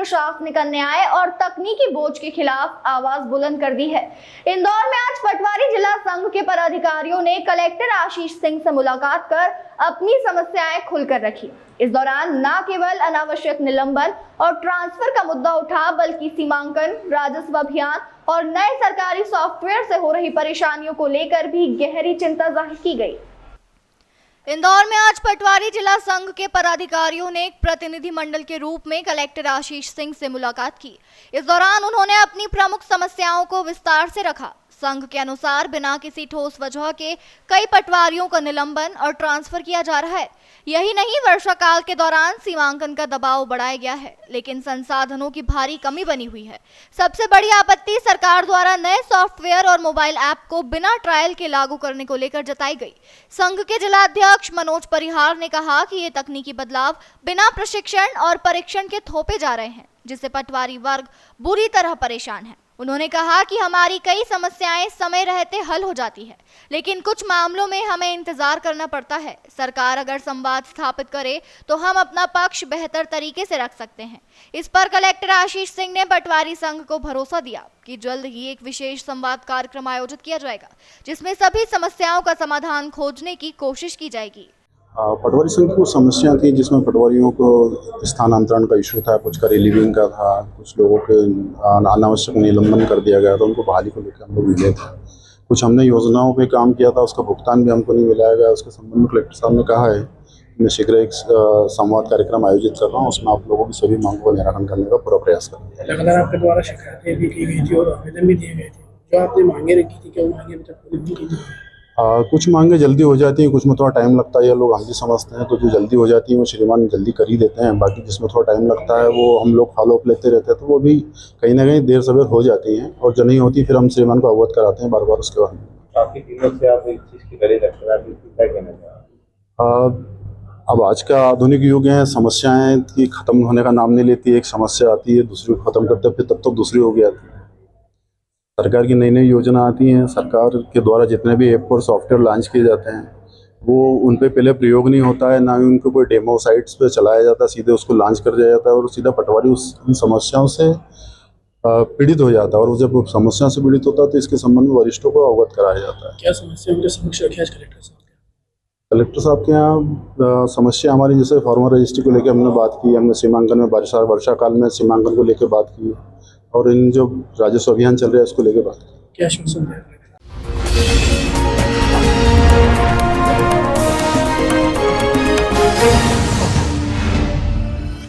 प्रशासनिक अन्याय और तकनीकी बोझ के खिलाफ आवाज बुलंद कर दी है। इंदौर में आज पटवारी जिला संघ के पदाधिकारियों ने कलेक्टर आशीष सिंह से मुलाकात कर अपनी समस्याएं खुलकर रखी। इस दौरान न केवल अनावश्यक निलंबन और ट्रांसफर का मुद्दा उठा, बल्कि सीमांकन, राजस्व अभियान और नए सरकारी सॉफ्टवेयर से हो रही परेशानियों को लेकर भी गहरी चिंता जाहिर की गई। इंदौर में आज पटवारी जिला संघ के पदाधिकारियों ने एक प्रतिनिधि मंडल के रूप में कलेक्टर आशीष सिंह से मुलाकात की। इस दौरान उन्होंने अपनी प्रमुख समस्याओं को विस्तार से रखा। संघ के अनुसार बिना किसी ठोस वजह के कई पटवारियों का निलंबन और ट्रांसफर किया जा रहा है। यही नहीं, वर्षा काल के दौरान सीमांकन का दबाव बढ़ाया गया है, लेकिन संसाधनों की भारी कमी बनी हुई है। सबसे बड़ी आपत्ति सरकार द्वारा नए सॉफ्टवेयर और मोबाइल ऐप को बिना ट्रायल के लागू करने को लेकर जताई गई। संघ के जिलाध्यक्ष मनोज परिहार ने कहा कि ये तकनीकी बदलाव बिना प्रशिक्षण और परीक्षण के थोपे जा रहे हैं, जिससे पटवारी वर्ग बुरी तरह परेशान है। उन्होंने कहा कि हमारी कई समस्याएं समय रहते हल हो जाती है, लेकिन कुछ मामलों में हमें इंतजार करना पड़ता है। सरकार अगर संवाद स्थापित करे तो हम अपना पक्ष बेहतर तरीके से रख सकते हैं। इस पर कलेक्टर आशीष सिंह ने पटवारी संघ को भरोसा दिया कि जल्द ही एक विशेष संवाद कार्यक्रम आयोजित किया जाएगा, जिसमें सभी समस्याओं का समाधान खोजने की कोशिश की जाएगी। पटवारी संघ की कुछ समस्या थी, जिसमें पटवारियों को स्थानांतरण का इशू था, कुछ का रिलीविंग का था, कुछ लोगों के अनावश्यक निलंबन कर दिया गया था, उनको बहाली को लेकर हम लोग मिले थे। कुछ हमने योजनाओं पे काम किया था, उसका भुगतान भी हमको नहीं मिलाया गया। उसके संबंध में कलेक्टर साहब ने कहा है मैं शीघ्र एक संवाद कार्यक्रम आयोजित कर रहा हूँ, उसमें आप लोगों की सभी मांगों का निराकरण करने का पूरा प्रयास करेंगे। लगातार आपके द्वारा शिकायतें भी की गई थी और आवेदन भी दिए गए थे, जो आपने मांगे रखी थी, क्या मांगे अभी तक पूरी नहीं की थी? कुछ मांगे जल्दी हो जाती हैं, कुछ में थोड़ा टाइम लगता है। ये लोग हम भी समझते हैं, तो जो जल्दी हो जाती है वो श्रीमान जल्दी कर ही देते हैं। बाकी जिसमें थोड़ा टाइम लगता है वो हम लोग फॉलो अप लेते रहते हैं, तो वो भी कहीं ना कहीं देर सवेर हो जाती हैं। और जो नहीं होती फिर हम श्रीमान को अवगत कराते हैं बार बार उसके बाद। आपकी कीमत से आप इस चीज़ की करे रखते हैं, आप क्या कहना चाहेंगे? अब आज का आधुनिक युग है, समस्याएं की खत्म होने का नाम नहीं लेती। एक समस्या आती है, दूसरी को खत्म करते फिर तब तक दूसरी हो गई आती है। सरकार की नई नई योजना आती हैं, सरकार के द्वारा जितने भी ऐप और सॉफ्टवेयर लॉन्च किए जाते हैं वो उन पे पहले प्रयोग नहीं होता है, ना ही उनको कोई डेमो साइट्स पे चलाया जाता है, सीधे उसको लॉन्च कर दिया जाता है और सीधा पटवारी उन समस्याओं से पीड़ित हो जाता है। और जब समस्या से पीड़ित होता है तो इसके संबंध में वरिष्ठों को अवगत कराया जाता है। क्या समस्या उनके समक्ष रखी आज कलेक्टर साहब? कलेक्टर साहब के यहाँ समस्या हमारी जैसे फार्मर रजिस्ट्री को लेकर हमने बात की, हमने सीमांकन में वर्षा काल में सीमांकन को लेकर बात की, और इन जो राजस्व अभियान चल रहा है उसको लेकर बात की। क्या आश्वासन दिया?